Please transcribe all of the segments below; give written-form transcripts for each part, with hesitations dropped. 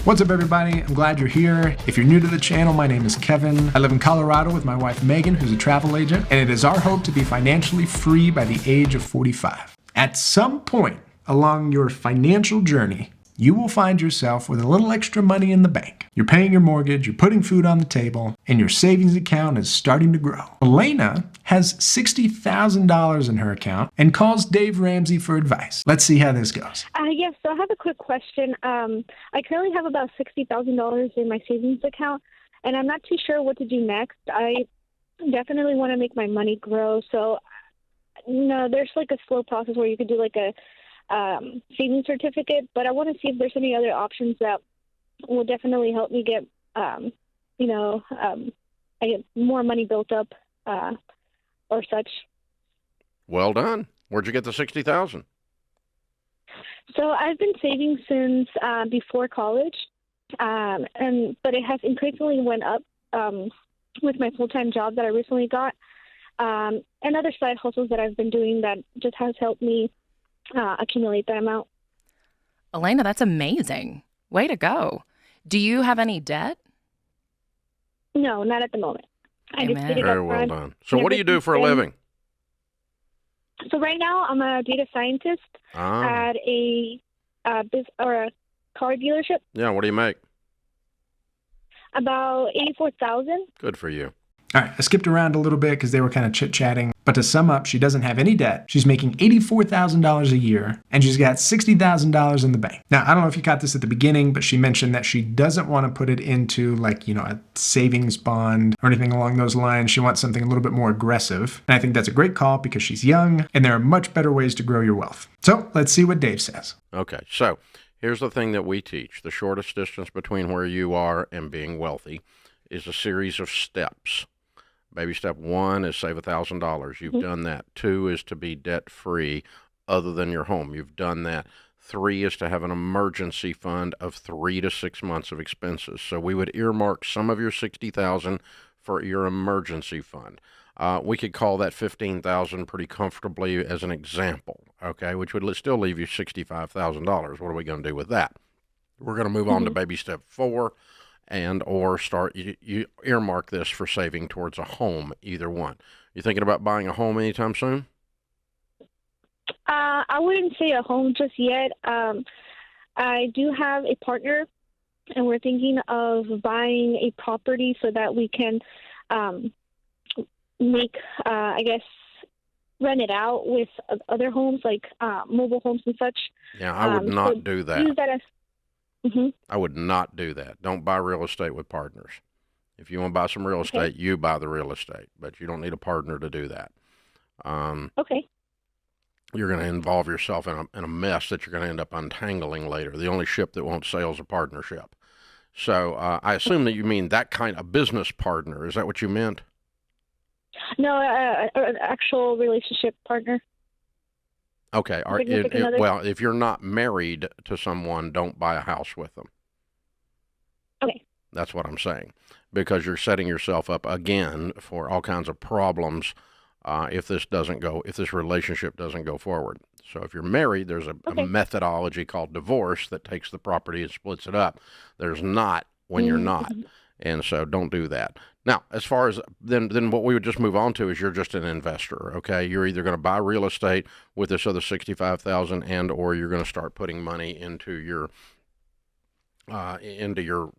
What's up, everybody? I'm glad you're here. If you're new to the channel, my name is Kevin. I live in Colorado with my wife Megan, who's a travel agent, and it is our hope to be financially free by the age of 45. At some point along your financial journey, you will find yourself with a little extra money in the bank. You're paying your mortgage, you're putting food on the table, and your savings account is starting to grow. Elena has $60,000 in her account and calls Dave Ramsey for advice. Let's see how this goes. Yes, so I have a quick question. I currently have about $60,000 in my savings account, and I'm not too sure what to do next. I definitely want to make my money grow. So, there's like a slow process where you could do like a savings certificate, but I want to see if there's any other options that will definitely help me get, I get more money built up or such. Well done. Where'd you get the $60,000? So I've been saving since before college, but it has increasingly went up with my full-time job that I recently got, and other side hustles that I've been doing that just has helped me accumulate that amount. Elena, that's amazing. Way to go. Do you have any debt? No, not at the moment. I just did it Very up well front. done. So what do you do for a living? So right now I'm a data scientist at a car dealership. Yeah, what do you make? About $84,000. Good for you. All right, I skipped around a little bit because they were kind of chit-chatting. But to sum up, she doesn't have any debt. She's making $84,000 a year, and she's got $60,000 in the bank. Now, I don't know if you caught this at the beginning, but she mentioned that she doesn't want to put it into a savings bond or anything along those lines. She wants something a little bit more aggressive. And I think that's a great call because she's young, and there are much better ways to grow your wealth. So let's see what Dave says. Okay, so here's the thing that we teach. The shortest distance between where you are and being wealthy is a series of steps. Baby step 1 is save $1,000. You've done that. 2 is to be debt-free other than your home. You've done that. 3 is to have an emergency fund of 3 to 6 months of expenses. So we would earmark some of your $60,000 for your emergency fund. We could call that $15,000 pretty comfortably as an example, okay, which would still leave you $65,000. What are we going to do with that? We're going to move on to baby step 4. Or start, you earmark this for saving towards a home, either one. You thinking about buying a home anytime soon? I wouldn't say a home just yet. I do have a partner, and we're thinking of buying a property so that we can rent it out with other homes, like mobile homes and such. Yeah, I would not do that. Use that as I would not do that. Don't buy real estate with partners. If you want to buy some real estate, you buy the real estate, but you don't need a partner to do that. Okay. You're going to involve yourself in a mess that you're going to end up untangling later. The only ship that won't sail is a partnership. So I assume that you mean that kind of business partner. Is that what you meant? No, an actual relationship partner. Okay. Well, if you're not married to someone, don't buy a house with them. Okay. That's what I'm saying, because you're setting yourself up again for all kinds of problems if this relationship doesn't go forward. So if you're married, there's a methodology called divorce that takes the property and splits it up. There's not when you're not. And so don't do that. Now, as far as then what we would just move on to is you're just an investor, okay? You're either going to buy real estate with this other $65,000 or you're going to start putting money into your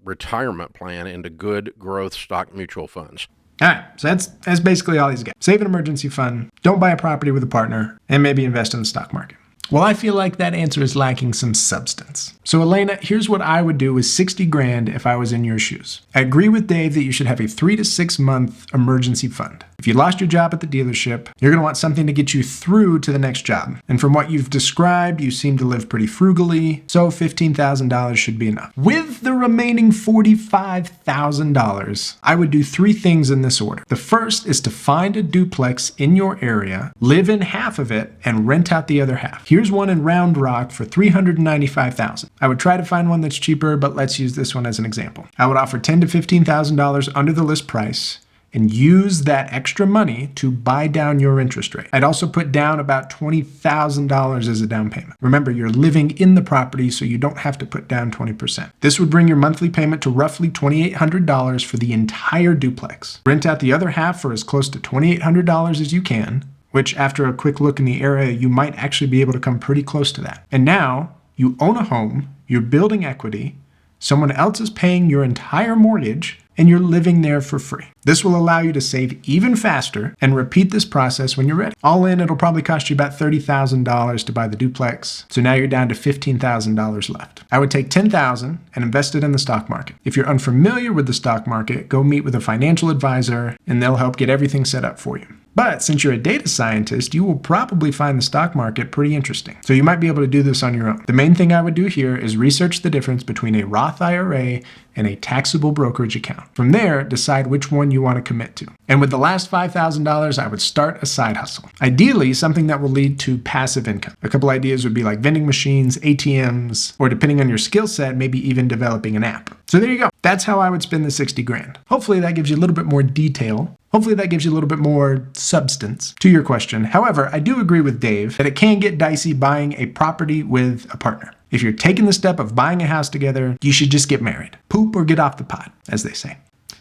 retirement plan, into good growth stock mutual funds. All right, so that's basically all he's got. Save an emergency fund, don't buy a property with a partner, and maybe invest in the stock market. Well, I feel like that answer is lacking some substance. So Elena, here's what I would do with $60,000 if I was in your shoes. I agree with Dave that you should have a 3 to 6 month emergency fund. If you lost your job at the dealership, you're going to want something to get you through to the next job. And from what you've described, you seem to live pretty frugally, so $15,000 should be enough. With the remaining $45,000, I would do 3 things in this order. The first is to find a duplex in your area, live in half of it, and rent out the other half. Here's one in Round Rock for $395,000. I would try to find one that's cheaper, but let's use this one as an example. I would offer $10,000 to $15,000 under the list price. and use that extra money to buy down your interest rate. I'd also put down about $20,000 as a down payment. Remember, you're living in the property, so you don't have to put down 20%. This would bring your monthly payment to roughly $2,800 for the entire duplex. Rent out the other half for as close to $2,800 as you can, which after a quick look in the area, you might actually be able to come pretty close to that. And now you own a home, you're building equity, someone else is paying your entire mortgage, and you're living there for free. This will allow you to save even faster and repeat this process when you're ready. All in, it'll probably cost you about $30,000 to buy the duplex. So now you're down to $15,000 left. I would take $10,000 and invest it in the stock market. If you're unfamiliar with the stock market, go meet with a financial advisor and they'll help get everything set up for you. But since you're a data scientist, you will probably find the stock market pretty interesting. So you might be able to do this on your own. The main thing I would do here is research the difference between a Roth IRA and a taxable brokerage account. From there, decide which one you want to commit to. And with the last $5,000, I would start a side hustle. Ideally, something that will lead to passive income. A couple ideas would be like vending machines, ATMs, or depending on your skill set, maybe even developing an app. So there you go. That's how I would spend the 60 grand. Hopefully that gives you a little bit more detail. Hopefully that gives you a little bit more substance to your question. However, I do agree with Dave that it can get dicey buying a property with a partner. If you're taking the step of buying a house together, you should just get married. Poop or get off the pot, as they say.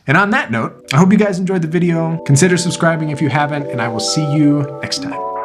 And on that note, I hope you guys enjoyed the video. Consider subscribing if you haven't, and I will see you next time.